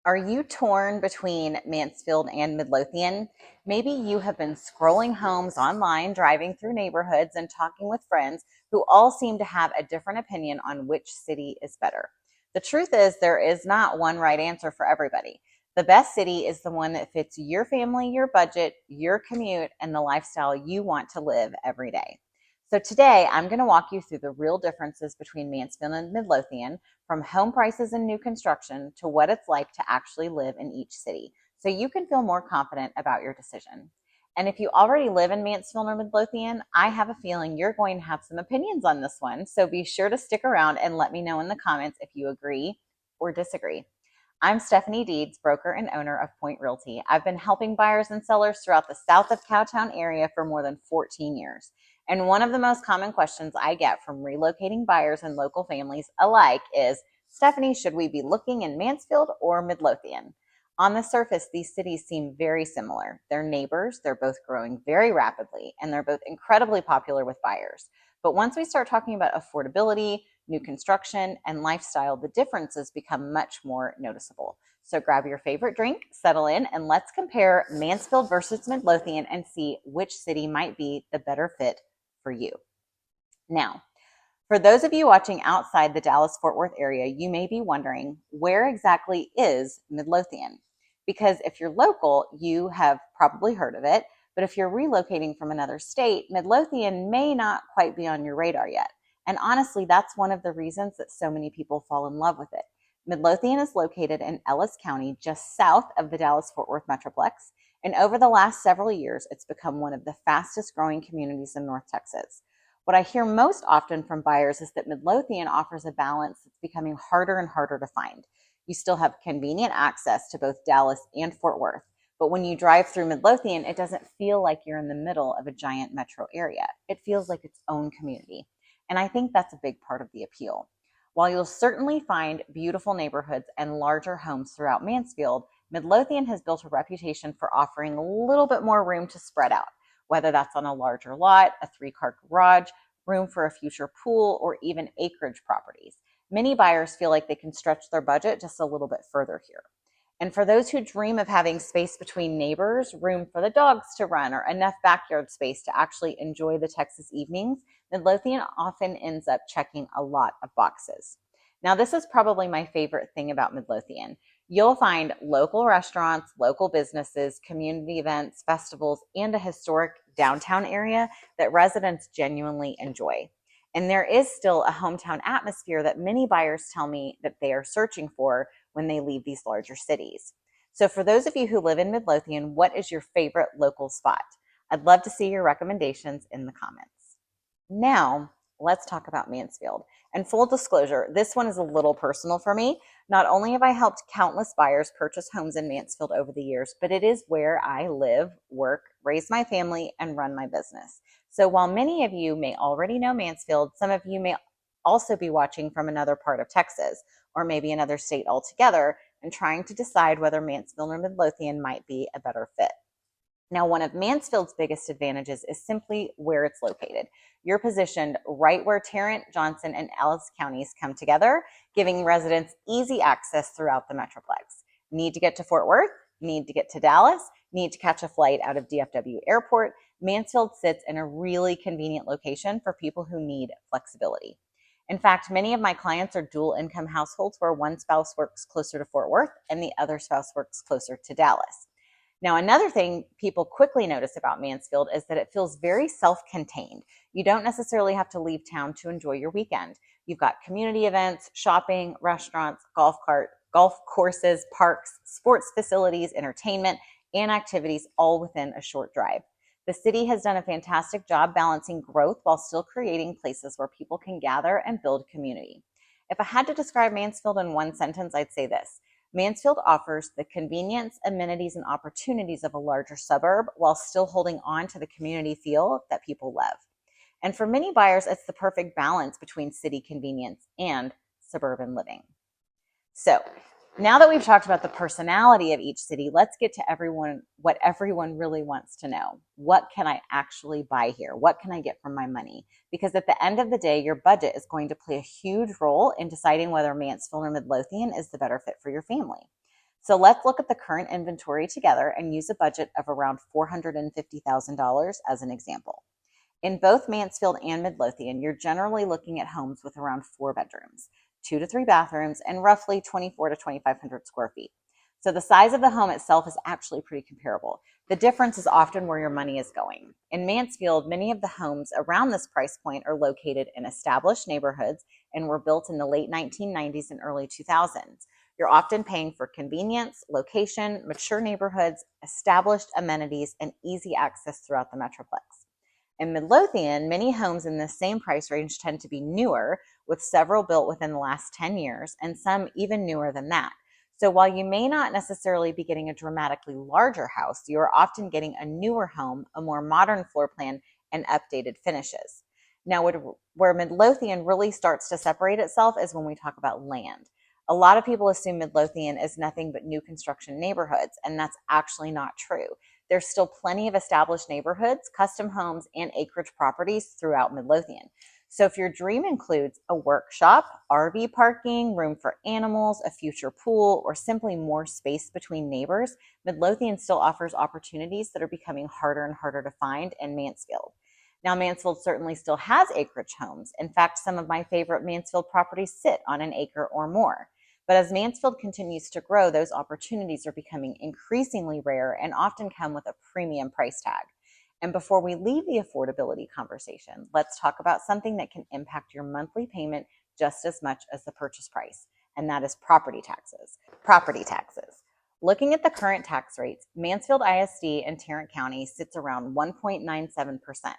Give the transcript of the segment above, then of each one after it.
Are you torn between Mansfield and Midlothian? Maybe you have been scrolling homes online, driving through neighborhoods, and talking with friends who all seem to have a different opinion on which city is better. The truth is, there is not one right answer for everybody. The best city is the one that fits your family, your budget, your commute, and the lifestyle you want to live every day. So today, I'm going to walk you through the real differences between Mansfield and Midlothian, from home prices and new construction to what it's like to actually live in each city, so you can feel more confident about your decision. And if you already live in Mansfield or Midlothian, I have a feeling you're going to have some opinions on this one. So be sure to stick around and let me know in the comments if you agree or disagree. I'm Stephanie Deeds, broker and owner of Point Realty. I've been helping buyers and sellers throughout the south of Cowtown area for more than 14 years. And one of the most common questions I get from relocating buyers and local families alike is, Stephanie, should we be looking in Mansfield or Midlothian? On the surface, these cities seem very similar. They're neighbors, they're both growing very rapidly, and they're both incredibly popular with buyers. But once we start talking about affordability, new construction, and lifestyle, the differences become much more noticeable. So grab your favorite drink, settle in, and let's compare Mansfield versus Midlothian and see which city might be the better fit for you. Now, for those of you watching outside the Dallas-Fort Worth area, you may be wondering, where exactly is Midlothian? Because if you're local, you have probably heard of it, but if you're relocating from another state, Midlothian may not quite be on your radar yet. And honestly, that's one of the reasons that so many people fall in love with it. Midlothian is located in Ellis County, just south of the Dallas-Fort Worth Metroplex, and over the last several years, it's become one of the fastest growing communities in North Texas. What I hear most often from buyers is that Midlothian offers a balance that's becoming harder and harder to find. You still have convenient access to both Dallas and Fort Worth, but when you drive through Midlothian, it doesn't feel like you're in the middle of a giant metro area. It feels like its own community. And I think that's a big part of the appeal. While you'll certainly find beautiful neighborhoods and larger homes throughout Mansfield, Midlothian has built a reputation for offering a little bit more room to spread out, whether that's on a larger lot, a 3-car garage, room for a future pool, or even acreage properties. Many buyers feel like they can stretch their budget just a little bit further here. And for those who dream of having space between neighbors, room for the dogs to run, or enough backyard space to actually enjoy the Texas evenings, Midlothian often ends up checking a lot of boxes. Now, this is probably my favorite thing about Midlothian. You'll find local restaurants, local businesses, community events, festivals, and a historic downtown area that residents genuinely enjoy. And there is still a hometown atmosphere that many buyers tell me that they are searching for when they leave these larger cities. So for those of you who live in Midlothian, what is your favorite local spot? I'd love to see your recommendations in the comments. Now, let's talk about Mansfield. And full disclosure, this one is a little personal for me. Not only have I helped countless buyers purchase homes in Mansfield over the years, but it is where I live, work, raise my family, and run my business. So while many of you may already know Mansfield, some of you may also be watching from another part of Texas, or maybe another state altogether, and trying to decide whether Mansfield or Midlothian might be a better fit. Now, one of Mansfield's biggest advantages is simply where it's located. You're positioned right where Tarrant, Johnson, and Ellis counties come together, giving residents easy access throughout the Metroplex. Need to get to Fort Worth? Need to get to Dallas? Need to catch a flight out of DFW Airport? Mansfield sits in a really convenient location for people who need flexibility. In fact, many of my clients are dual income households where one spouse works closer to Fort Worth and the other spouse works closer to Dallas. Now, another thing people quickly notice about Mansfield is that it feels very self-contained. You don't necessarily have to leave town to enjoy your weekend. You've got community events, shopping, restaurants, golf courses, parks, sports facilities, entertainment, and activities all within a short drive. The city has done a fantastic job balancing growth while still creating places where people can gather and build community. If I had to describe Mansfield in one sentence, I'd say this: Mansfield offers the convenience, amenities, and opportunities of a larger suburb while still holding on to the community feel that people love. And for many buyers, it's the perfect balance between city convenience and suburban living. So now that we've talked about the personality of each city, let's get to what everyone really wants to know. What can I actually buy here? What can I get for my money? Because at the end of the day, your budget is going to play a huge role in deciding whether Mansfield or Midlothian is the better fit for your family. So let's look at the current inventory together and use a budget of around $450,000 as an example. In both Mansfield and Midlothian, you're generally looking at homes with around 4 bedrooms, 2 to 3 bathrooms, and roughly 24 to 2,500 square feet. So the size of the home itself is actually pretty comparable. The difference is often where your money is going. In Mansfield, many of the homes around this price point are located in established neighborhoods and were built in the late 1990s and early 2000s. You're often paying for convenience, location, mature neighborhoods, established amenities, and easy access throughout the Metroplex. In Midlothian, many homes in the same price range tend to be newer, with several built within the last 10 years and some even newer than that. So while you may not necessarily be getting a dramatically larger house, you are often getting a newer home, a more modern floor plan, and updated finishes. Now, where Midlothian really starts to separate itself is when we talk about land. A lot of people assume Midlothian is nothing but new construction neighborhoods, and that's actually not true. There's still plenty of established neighborhoods, custom homes, and acreage properties throughout Midlothian. So if your dream includes a workshop, RV parking, room for animals, a future pool, or simply more space between neighbors, Midlothian still offers opportunities that are becoming harder and harder to find in Mansfield. Now, Mansfield certainly still has acreage homes. In fact, some of my favorite Mansfield properties sit on an acre or more. But as Mansfield continues to grow, those opportunities are becoming increasingly rare and often come with a premium price tag. And before we leave the affordability conversation, let's talk about something that can impact your monthly payment just as much as the purchase price, and that is property taxes. Property taxes. Looking at the current tax rates, Mansfield ISD in Tarrant County sits around 1.97%.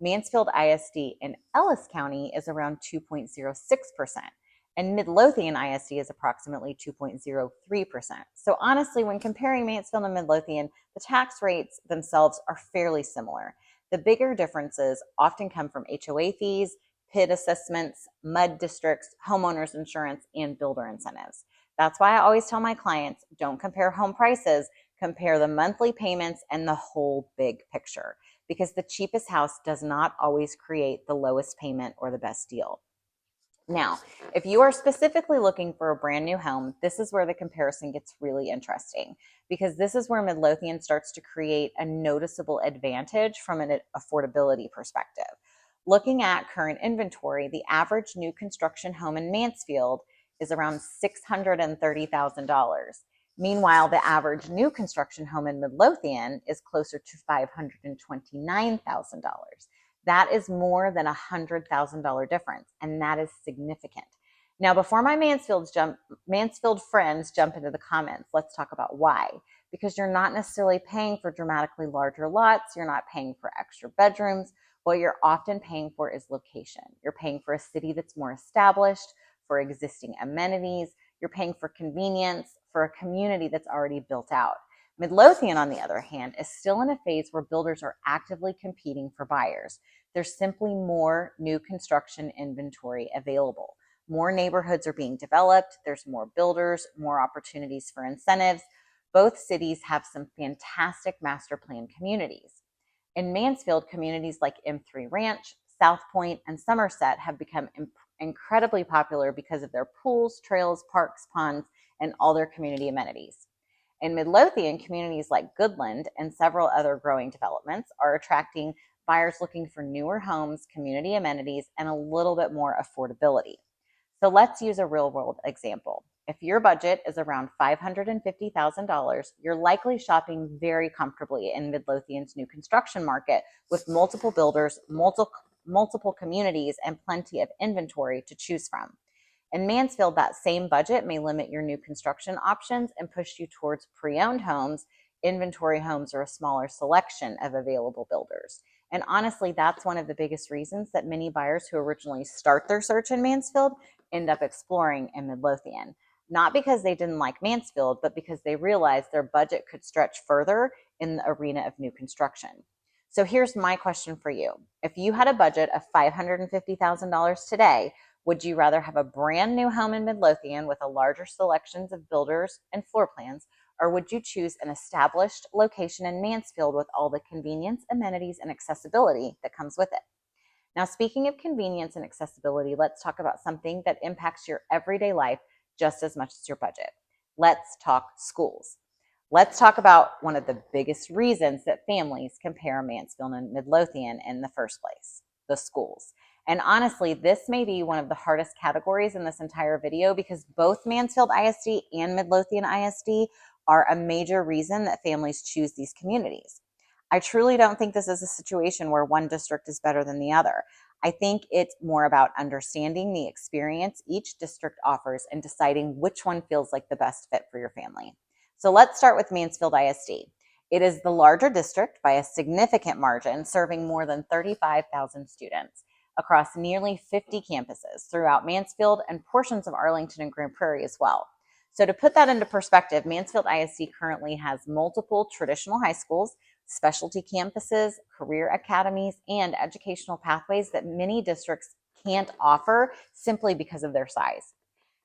Mansfield ISD in Ellis County is around 2.06%. And Midlothian ISD is approximately 2.03%. So honestly, when comparing Mansfield and Midlothian, the tax rates themselves are fairly similar. The bigger differences often come from HOA fees, PID assessments, MUD districts, homeowners insurance, and builder incentives. That's why I always tell my clients, don't compare home prices, compare the monthly payments and the whole big picture, because the cheapest house does not always create the lowest payment or the best deal. Now, if you are specifically looking for a brand new home, this is where the comparison gets really interesting, because this is where Midlothian starts to create a noticeable advantage from an affordability perspective. Looking at current inventory, the average new construction home in Mansfield is around $630,000. Meanwhile, the average new construction home in Midlothian is closer to $529,000. That is more than $100,000 difference, and that is significant. Now, before my Mansfield friends jump into the comments, let's talk about why. Because you're not necessarily paying for dramatically larger lots, you're not paying for extra bedrooms. What you're often paying for is location. You're paying for a city that's more established, for existing amenities. You're paying for convenience, for a community that's already built out. Midlothian, on the other hand, is still in a phase where builders are actively competing for buyers. There's simply more new construction inventory available. More neighborhoods are being developed. There's more builders, more opportunities for incentives. Both cities have some fantastic master plan communities. In Mansfield, communities like M3 Ranch, South Point, and Somerset have become incredibly popular because of their pools, trails, parks, ponds, and all their community amenities. In Midlothian, communities like Goodland and several other growing developments are attracting buyers looking for newer homes, community amenities, and a little bit more affordability. So let's use a real world example. If your budget is around $550,000, you're likely shopping very comfortably in Midlothian's new construction market with multiple builders, multiple communities, and plenty of inventory to choose from. In Mansfield, that same budget may limit your new construction options and push you towards pre-owned homes, inventory homes, or a smaller selection of available builders. And honestly, that's one of the biggest reasons that many buyers who originally start their search in Mansfield end up exploring in Midlothian. Not because they didn't like Mansfield, but because they realized their budget could stretch further in the arena of new construction. So here's my question for you. If you had a budget of $550,000 today, would you rather have a brand new home in Midlothian with a larger selections of builders and floor plans, or would you choose an established location in Mansfield with all the convenience, amenities, and accessibility that comes with it? Now, speaking of convenience and accessibility, let's talk about something that impacts your everyday life just as much as your budget. Let's talk schools. Let's talk about one of the biggest reasons that families compare Mansfield and Midlothian in the first place, the schools. And honestly, this may be one of the hardest categories in this entire video because both Mansfield ISD and Midlothian ISD are a major reason that families choose these communities. I truly don't think this is a situation where one district is better than the other. I think it's more about understanding the experience each district offers and deciding which one feels like the best fit for your family. So let's start with Mansfield ISD. It is the larger district by a significant margin, serving more than 35,000 students across nearly 50 campuses throughout Mansfield and portions of Arlington and Grand Prairie as well. So to put that into perspective, Mansfield ISD currently has multiple traditional high schools, specialty campuses, career academies, and educational pathways that many districts can't offer simply because of their size.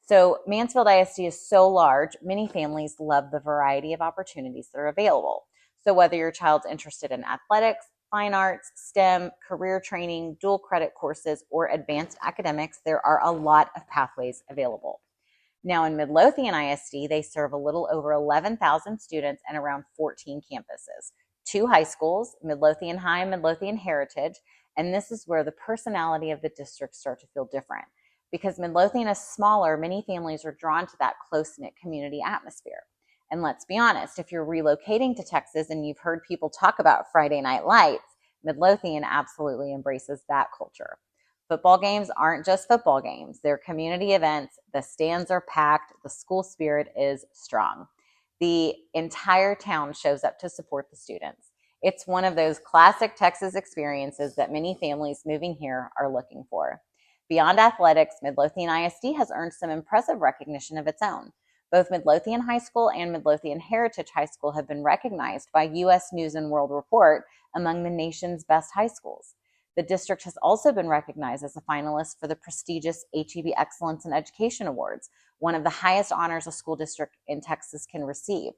So Mansfield ISD is so large, many families love the variety of opportunities that are available. So whether your child's interested in athletics, fine arts, STEM, career training, dual credit courses, or advanced academics, there are a lot of pathways available. Now in Midlothian ISD, they serve a little over 11,000 students and around 14 campuses, 2 high schools, Midlothian High and Midlothian Heritage, and this is where the personality of the districts start to feel different. Because Midlothian is smaller, many families are drawn to that close-knit community atmosphere. And let's be honest, if you're relocating to Texas and you've heard people talk about Friday night lights, Midlothian absolutely embraces that culture. Football games aren't just football games. They're community events. The stands are packed. The school spirit is strong. The entire town shows up to support the students. It's one of those classic Texas experiences that many families moving here are looking for. Beyond athletics, Midlothian ISD has earned some impressive recognition of its own. Both Midlothian High School and Midlothian Heritage High School have been recognized by U.S. News and World Report among the nation's best high schools. The district has also been recognized as a finalist for the prestigious HEB Excellence in Education Awards, one of the highest honors a school district in Texas can receive.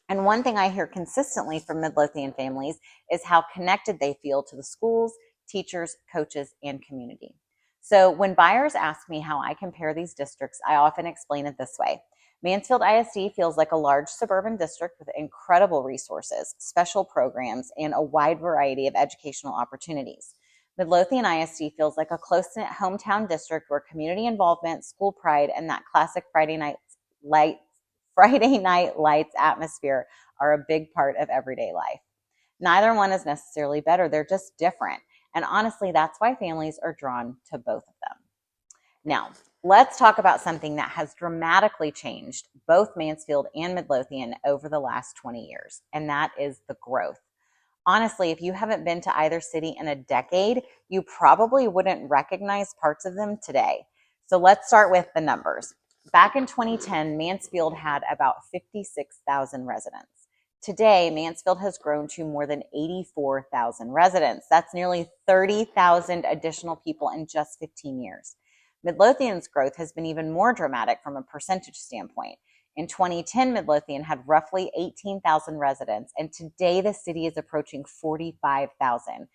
And one thing I hear consistently from Midlothian families is how connected they feel to the schools, teachers, coaches, and community. So when buyers ask me how I compare these districts, I often explain it this way. Mansfield ISD feels like a large suburban district with incredible resources, special programs, and a wide variety of educational opportunities. Midlothian ISD feels like a close-knit hometown district where community involvement, school pride, and that classic Friday night lights atmosphere are a big part of everyday life. Neither one is necessarily better, they're just different. And honestly, that's why families are drawn to both of them. Now, let's talk about something that has dramatically changed both Mansfield and Midlothian over the last 20 years, and that is the growth. Honestly, if you haven't been to either city in a decade, you probably wouldn't recognize parts of them today. So let's start with the numbers. Back in 2010, Mansfield had about 56,000 residents. Today, Mansfield has grown to more than 84,000 residents. That's nearly 30,000 additional people in just 15 years. Midlothian's growth has been even more dramatic from a percentage standpoint. In 2010, Midlothian had roughly 18,000 residents, and today the city is approaching 45,000.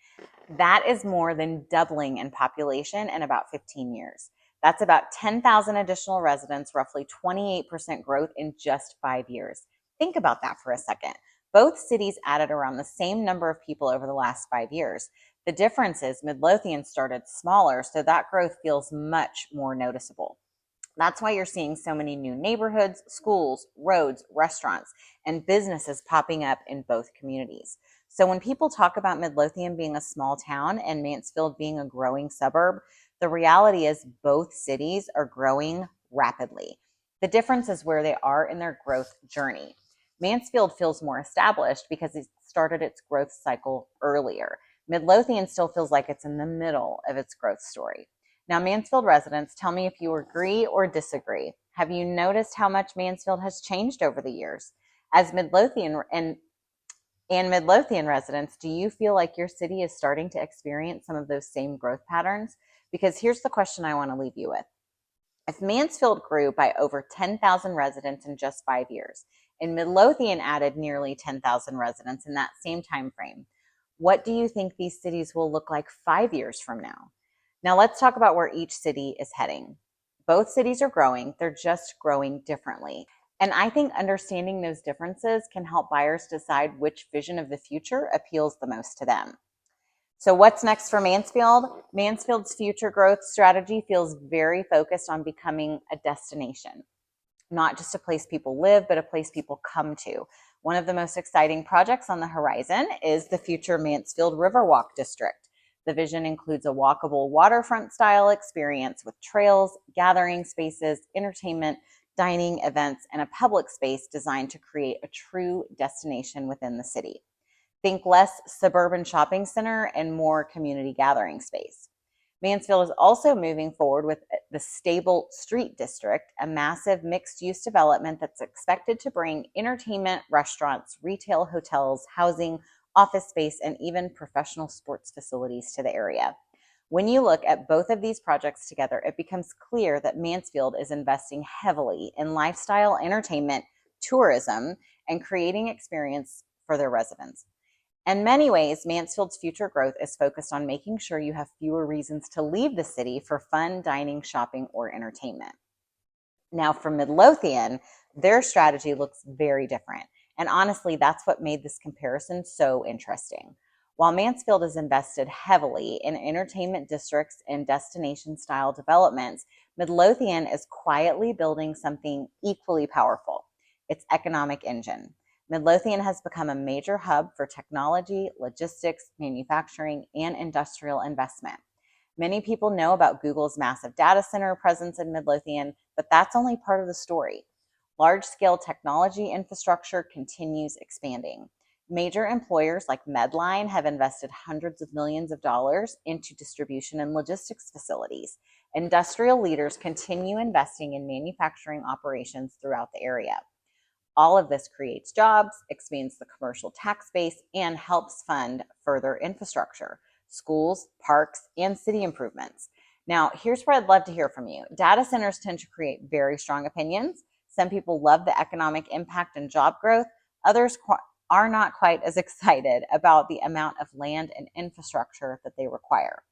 That is more than doubling in population in about 15 years. That's about 10,000 additional residents, roughly 28% growth in just 5 years. Think about that for a second. Both cities added around the same number of people over the last 5 years. The difference is Midlothian started smaller, so that growth feels much more noticeable. That's why you're seeing so many new neighborhoods, schools, roads, restaurants, and businesses popping up in both communities. So when people talk about Midlothian being a small town and Mansfield being a growing suburb, the reality is both cities are growing rapidly. The difference is where they are in their growth journey. Mansfield feels more established because it started its growth cycle earlier. Midlothian still feels like it's in the middle of its growth story. Now, Mansfield residents, tell me if you agree or disagree. Have you noticed how much Mansfield has changed over the years? As Midlothian and Midlothian residents, do you feel like your city is starting to experience some of those same growth patterns? Because here's the question I want to leave you with. If Mansfield grew by over 10,000 residents in just 5 years, and Midlothian added nearly 10,000 residents in that same time frame, what do you think these cities will look like 5 years from now? Now let's talk about where each city is heading. Both cities are growing, they're just growing differently. And I think understanding those differences can help buyers decide which vision of the future appeals the most to them. So, what's next for Mansfield? Mansfield's future growth strategy feels very focused on becoming a destination, not just a place people live, but a place people come to. One of the most exciting projects on the horizon is the future Mansfield Riverwalk District. The vision includes a walkable waterfront style experience with trails, gathering spaces, entertainment, dining, events, and a public space designed to create a true destination within the city. Think less suburban shopping center and more community gathering space. Mansfield is also moving forward with the Stable Street District, a massive mixed-use development that's expected to bring entertainment, restaurants, retail, hotels, housing, office space, and even professional sports facilities to the area. When you look at both of these projects together, it becomes clear that Mansfield is investing heavily in lifestyle, entertainment, tourism, and creating experience for their residents. In many ways, Mansfield's future growth is focused on making sure you have fewer reasons to leave the city for fun, dining, shopping, or entertainment. Now, for Midlothian, their strategy looks very different. And honestly, that's what made this comparison so interesting. While Mansfield has invested heavily in entertainment districts and destination style developments, Midlothian is quietly building something equally powerful: its economic engine. Midlothian has become a major hub for technology, logistics, manufacturing, and industrial investment. Many people know about Google's massive data center presence in Midlothian, but that's only part of the story. Large-scale technology infrastructure continues expanding. Major employers like Medline have invested hundreds of millions of dollars into distribution and logistics facilities. Industrial leaders continue investing in manufacturing operations throughout the area. All of this creates jobs, expands the commercial tax base, and helps fund further infrastructure, schools, parks, and city improvements. Now, here's where I'd love to hear from you. Data centers tend to create very strong opinions. Some people love the economic impact and job growth. Others are not quite as excited about the amount of land and infrastructure that they require.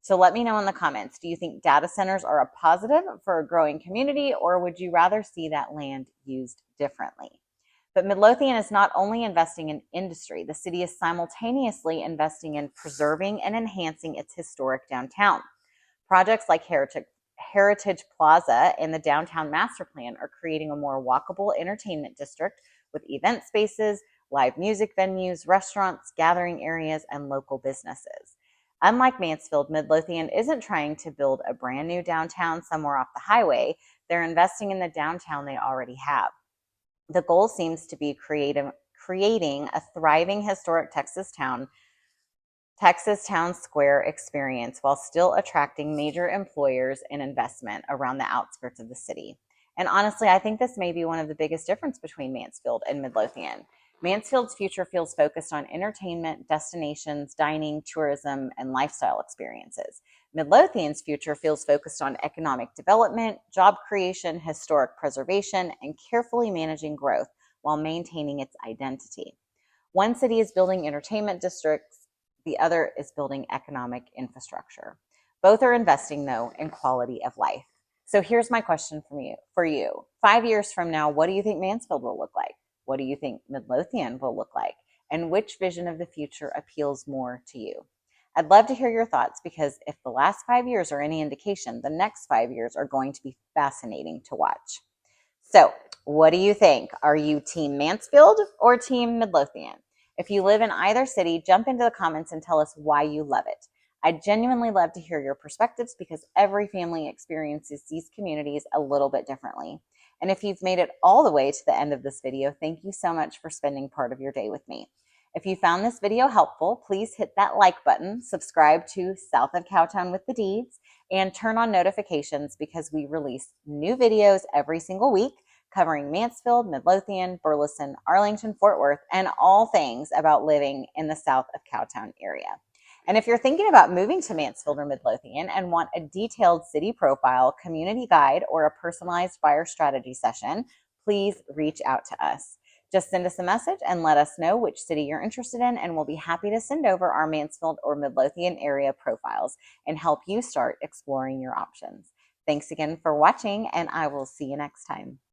So let me know in the comments, do you think data centers are a positive for a growing community, or would you rather see that land used differently? But Midlothian is not only investing in industry, the city is simultaneously investing in preserving and enhancing its historic downtown. Projects like Heritage Plaza and the Downtown Master Plan are creating a more walkable entertainment district with event spaces, live music venues, restaurants, gathering areas, and local businesses. Unlike Mansfield, Midlothian isn't trying to build a brand new downtown somewhere off the highway. They're investing in the downtown they already have. The goal seems to be creating a thriving historic Texas town Square experience while still attracting major employers and investment around the outskirts of the city. And honestly, I think this may be one of the biggest differences between Mansfield and Midlothian. Mansfield's future feels focused on entertainment, destinations, dining, tourism, and lifestyle experiences. Midlothian's future feels focused on economic development, job creation, historic preservation, and carefully managing growth while maintaining its identity. One city is building entertainment districts, the other is building economic infrastructure. Both are investing, though, in quality of life. So here's my question for you. 5 years from now, what do you think Mansfield will look like? What do you think Midlothian will look like? And which vision of the future appeals more to you? I'd love to hear your thoughts, because if the last 5 years are any indication, the next 5 years are going to be fascinating to watch. So, what do you think? Are you Team Mansfield or Team Midlothian? If you live in either city, jump into the comments and tell us why you love it. I genuinely love to hear your perspectives, because every family experiences these communities a little bit differently. And if you've made it all the way to the end of this video, thank you so much for spending part of your day with me. If you found this video helpful, please hit that like button, subscribe to South of Cowtown with the Deeds, and turn on notifications, because we release new videos every single week covering Mansfield, Midlothian, Burleson, Arlington, Fort Worth, and all things about living in the South of Cowtown area. And if you're thinking about moving to Mansfield or Midlothian and want a detailed city profile, community guide, or a personalized buyer strategy session, please reach out to us. Just send us a message and let us know which city you're interested in, and we'll be happy to send over our Mansfield or Midlothian area profiles and help you start exploring your options. Thanks again for watching, and I will see you next time.